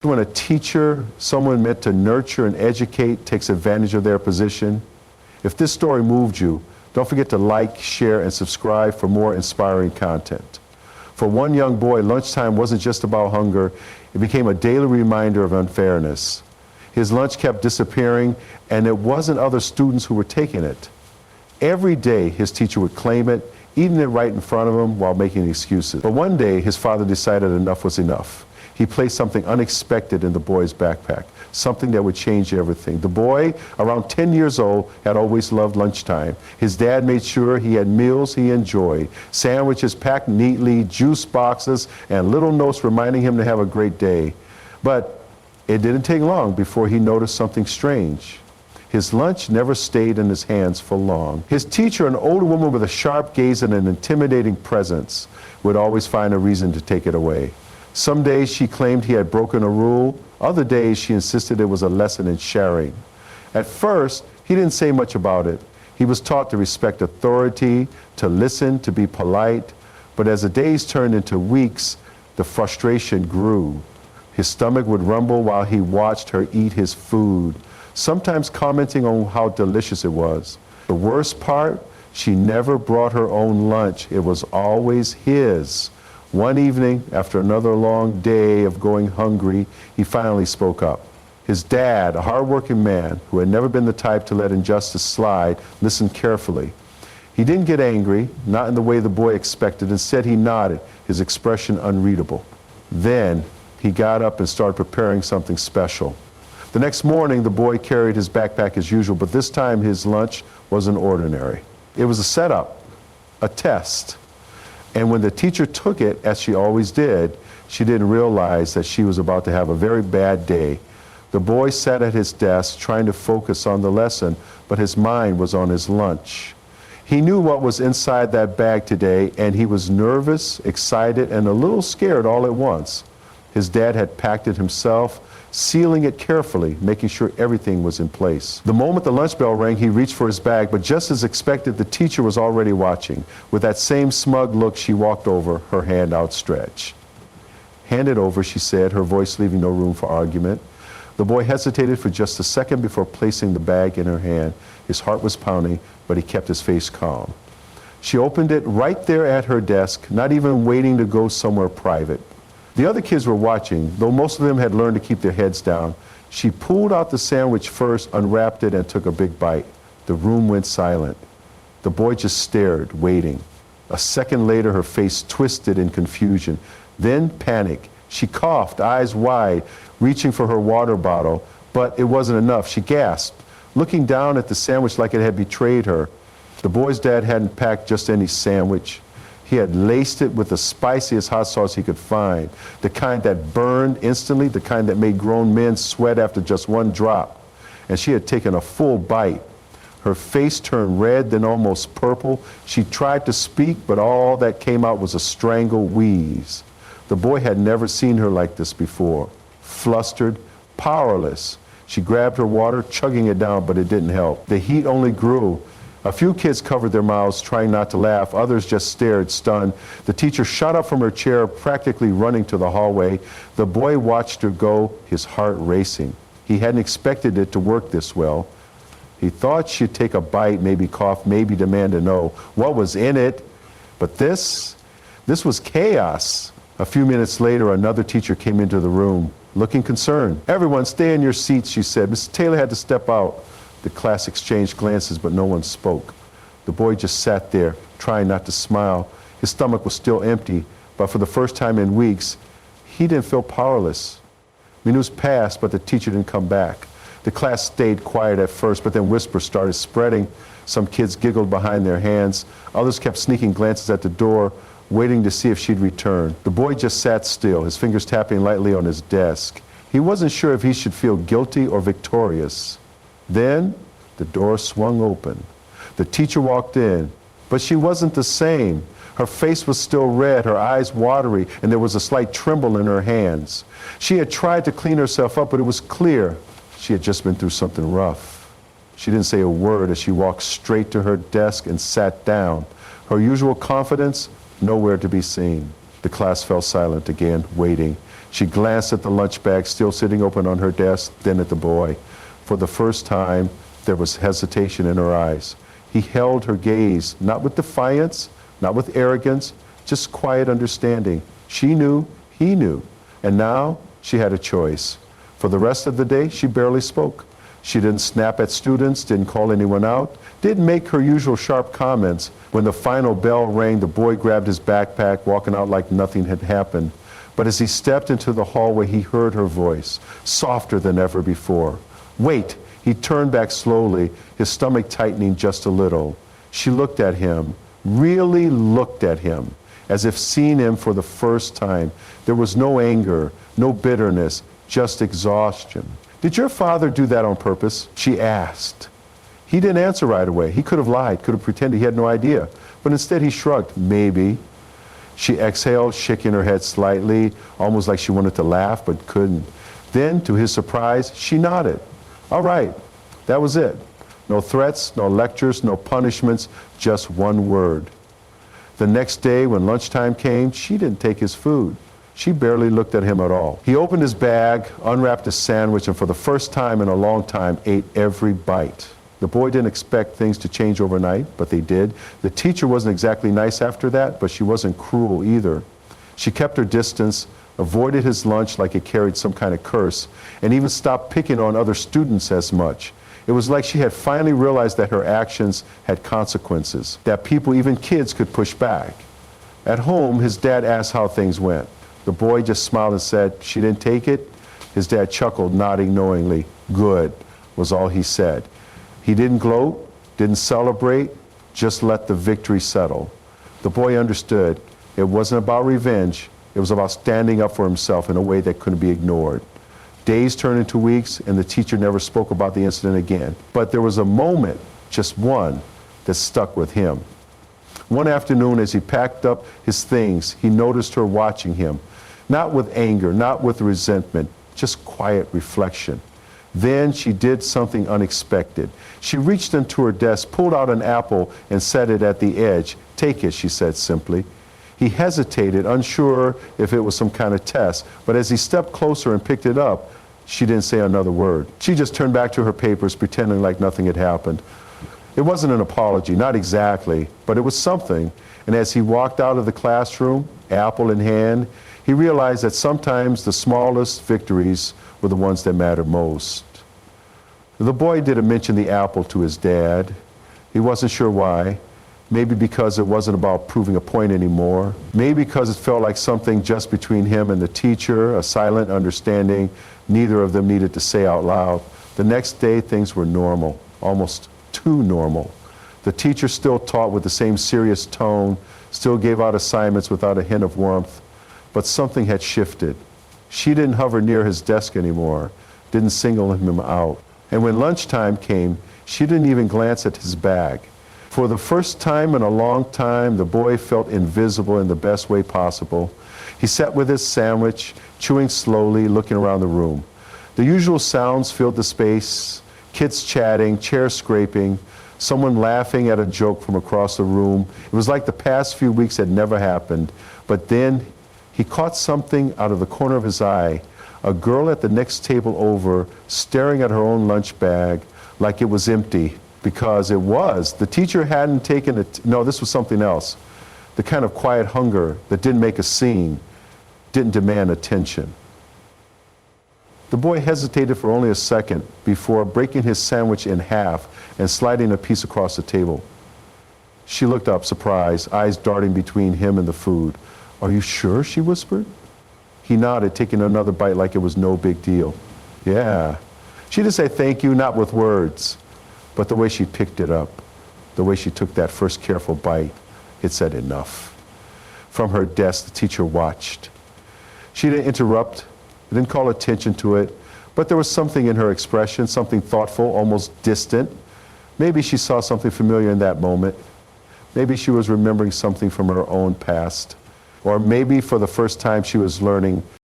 When a teacher, someone meant to nurture and educate, takes advantage of their position. If this story moved you, don't forget to like, share, and subscribe for more inspiring content. For one young boy, lunchtime wasn't just about hunger, it became a daily reminder of unfairness. His lunch kept disappearing, and it wasn't other students who were taking it. Every day, his teacher would claim it, eating it right in front of him while making excuses. But one day, his father decided enough was enough. He placed something unexpected in the boy's backpack, something that would change everything. The boy, around 10 years old, had always loved lunchtime. His dad made sure he had meals he enjoyed, sandwiches packed neatly, juice boxes, and little notes reminding him to have a great day. But it didn't take long before he noticed something strange. His lunch never stayed in his hands for long. His teacher, an older woman with a sharp gaze and an intimidating presence, would always find a reason to take it away. Some days she claimed he had broken a rule. Other days she insisted it was a lesson in sharing. At first, he didn't say much about it. He was taught to respect authority, to listen, to be polite. But as the days turned into weeks, the frustration grew. His stomach would rumble while he watched her eat his food, sometimes commenting on how delicious it was. The worst part, she never brought her own lunch. It was always his. One evening, after another long day of going hungry, he finally spoke up. His dad, a hardworking man who had never been the type to let injustice slide, listened carefully. He didn't get angry, not in the way the boy expected. Instead, he nodded, his expression unreadable. Then, he got up and started preparing something special. The next morning, the boy carried his backpack as usual, but this time his lunch wasn't ordinary. It was a setup, a test. And when the teacher took it, as she always did, she didn't realize that she was about to have a very bad day. The boy sat at his desk trying to focus on the lesson, but his mind was on his lunch. He knew what was inside that bag today, and he was nervous, excited, and a little scared all at once. His dad had packed it himself, sealing it carefully, making sure everything was in place. The moment the lunch bell rang, he reached for his bag, but just as expected, the teacher was already watching. With that same smug look, she walked over, her hand outstretched. "Hand it over," she said, her voice leaving no room for argument. The boy hesitated for just a second before placing the bag in her hand. His heart was pounding, but he kept his face calm. She opened it right there at her desk, not even waiting to go somewhere private. The other kids were watching, though most of them had learned to keep their heads down. She pulled out the sandwich first, unwrapped it, and took a big bite. The room went silent. The boy just stared, waiting. A second later, her face twisted in confusion, then panic. She coughed, eyes wide, reaching for her water bottle, but it wasn't enough. She gasped, looking down at the sandwich like it had betrayed her. The boy's dad hadn't packed just any sandwich. He had laced it with the spiciest hot sauce he could find, the kind that burned instantly, the kind that made grown men sweat after just one drop. And she had taken a full bite. Her face turned red, then almost purple. She tried to speak, but all that came out was a strangled wheeze. The boy had never seen her like this before. Flustered, powerless. She grabbed her water, chugging it down, but it didn't help. The heat only grew. A few kids covered their mouths, trying not to laugh. Others just stared, stunned. The teacher shot up from her chair, practically running to the hallway. The boy watched her go, his heart racing. He hadn't expected it to work this well. He thought she'd take a bite, maybe cough, maybe demand to know what was in it. But this was chaos. A few minutes later, another teacher came into the room, looking concerned. "Everyone, stay in your seats," she said. Mr. Taylor had to step out. The class exchanged glances, but no one spoke. The boy just sat there, trying not to smile. His stomach was still empty, but for the first time in weeks, he didn't feel powerless. Minutes passed, but the teacher didn't come back. The class stayed quiet at first, but then whispers started spreading. Some kids giggled behind their hands. Others kept sneaking glances at the door, waiting to see if she'd return. The boy just sat still, his fingers tapping lightly on his desk. He wasn't sure if he should feel guilty or victorious. Then the door swung open. The teacher walked in, but she wasn't the same. Her face was still red, her eyes watery, and there was a slight tremble in her hands. She had tried to clean herself up, but it was clear she had just been through something rough. She didn't say a word as she walked straight to her desk and sat down. Her usual confidence, nowhere to be seen. The class fell silent again, waiting. She glanced at the lunch bag still sitting open on her desk, then at the boy. For the first time, there was hesitation in her eyes. He held her gaze, not with defiance, not with arrogance, just quiet understanding. She knew, he knew, and now she had a choice. For the rest of the day, she barely spoke. She didn't snap at students, didn't call anyone out, didn't make her usual sharp comments. When the final bell rang, the boy grabbed his backpack, walking out like nothing had happened. But as he stepped into the hallway, he heard her voice, softer than ever before. "Wait!" He turned back slowly, his stomach tightening just a little. She looked at him, really looked at him, as if seeing him for the first time. There was no anger, no bitterness, just exhaustion. "Did your father do that on purpose?" she asked. He didn't answer right away. He could have lied, could have pretended he had no idea. But instead he shrugged, "Maybe." She exhaled, shaking her head slightly, almost like she wanted to laugh but couldn't. Then, to his surprise, she nodded. "All right." That was it. No threats, no lectures, no punishments, just one word. The next day, when lunchtime came, she didn't take his food. She barely looked at him at all. He opened his bag, unwrapped a sandwich, and for the first time in a long time, ate every bite. The boy didn't expect things to change overnight, but they did. The teacher wasn't exactly nice after that, but she wasn't cruel either. She kept her distance, avoided his lunch like it carried some kind of curse, and even stopped picking on other students as much. It was like she had finally realized that her actions had consequences, that people, even kids, could push back. At home, his dad asked how things went. The boy just smiled and said, "She didn't take it?" His dad chuckled, nodding knowingly. "Good," was all he said. He didn't gloat, didn't celebrate, just let the victory settle. The boy understood it wasn't about revenge, it was about standing up for himself in a way that couldn't be ignored. Days turned into weeks, and the teacher never spoke about the incident again. But there was a moment, just one, that stuck with him. One afternoon, as he packed up his things, he noticed her watching him, not with anger, not with resentment, just quiet reflection. Then she did something unexpected. She reached into her desk, pulled out an apple, and set it at the edge. "Take it," she said simply. He hesitated, unsure if it was some kind of test, but as he stepped closer and picked it up, she didn't say another word. She just turned back to her papers, pretending like nothing had happened. It wasn't an apology, not exactly, but it was something. And as he walked out of the classroom, apple in hand, he realized that sometimes the smallest victories were the ones that mattered most. The boy didn't mention the apple to his dad. He wasn't sure why. Maybe because it wasn't about proving a point anymore. Maybe because it felt like something just between him and the teacher, a silent understanding neither of them needed to say out loud. The next day, things were normal, almost too normal. The teacher still taught with the same serious tone, still gave out assignments without a hint of warmth, but something had shifted. She didn't hover near his desk anymore, didn't single him out. And when lunchtime came, she didn't even glance at his bag. For the first time in a long time, the boy felt invisible in the best way possible. He sat with his sandwich, chewing slowly, looking around the room. The usual sounds filled the space, kids chatting, chairs scraping, someone laughing at a joke from across the room. It was like the past few weeks had never happened. But then he caught something out of the corner of his eye, a girl at the next table over, staring at her own lunch bag like it was empty. Because it was. The teacher hadn't taken it. No, this was something else. The kind of quiet hunger that didn't make a scene, didn't demand attention. The boy hesitated for only a second before breaking his sandwich in half and sliding a piece across the table. She looked up, surprised, eyes darting between him and the food. "Are you sure?" she whispered. He nodded, taking another bite like it was no big deal. "Yeah." She didn't say thank you, not with words. But the way she picked it up, the way she took that first careful bite, it said enough. From her desk, the teacher watched. She didn't interrupt, didn't call attention to it, but there was something in her expression, something thoughtful, almost distant. Maybe she saw something familiar in that moment. Maybe she was remembering something from her own past. Or maybe for the first time she was learning